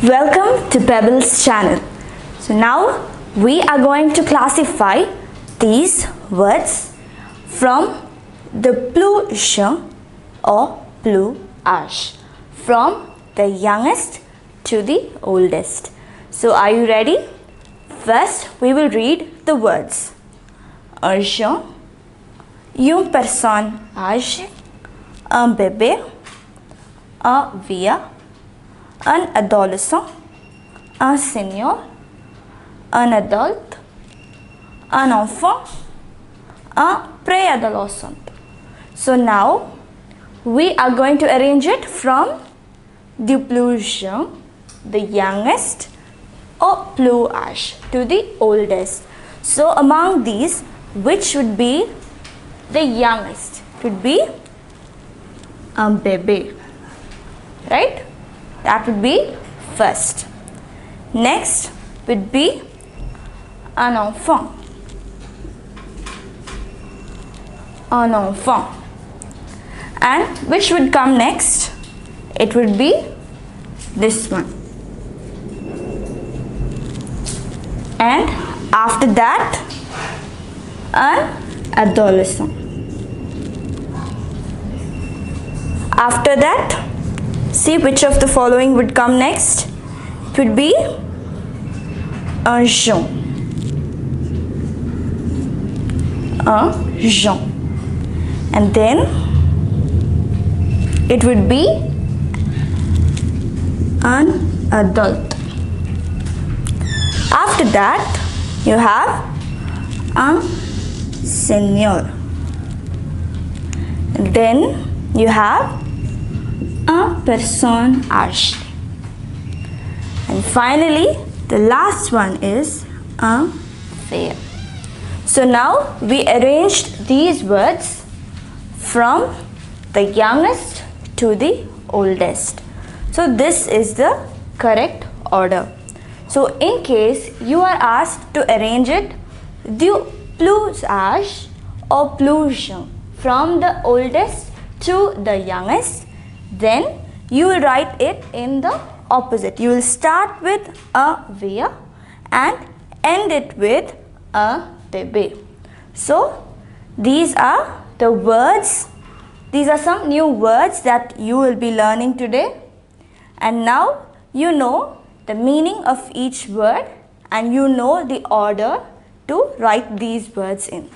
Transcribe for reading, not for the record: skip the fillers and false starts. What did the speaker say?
Welcome to Pebbles channel. So now we are going to classify these words from the plus jeune or plus âge, from the youngest to the oldest. So are you ready? First we will read the words. Un jeune, une personne âgée, un bébé, un vieux, un adolescent, un senior, un adulte, un enfant, un préadolescent. So now we are going to arrange it from the plus jeune, the youngest, or plus âge, to the oldest. So among these, which would be the youngest? It would be un bébé, right? That would be first. Next would be un enfant. Un enfant. And which would come next? It would be this one. And after that, un adolescent. After that, see which of the following would come next. It would be un jeune. Un jeune. And then it would be an adult. After that, you have un senior. And then you have un personne âgée. And finally, the last one is un vieux. So now we arranged these words from the youngest to the oldest. So this is the correct order. So in case you are asked to arrange it the plus âge or plus jeune, from the oldest to the youngest, then you will write it in the opposite. You will start with un vieux and end it with un bébé. So these are the words. These are some new words that you will be learning today. And now you know the meaning of each word and you know the order to write these words in.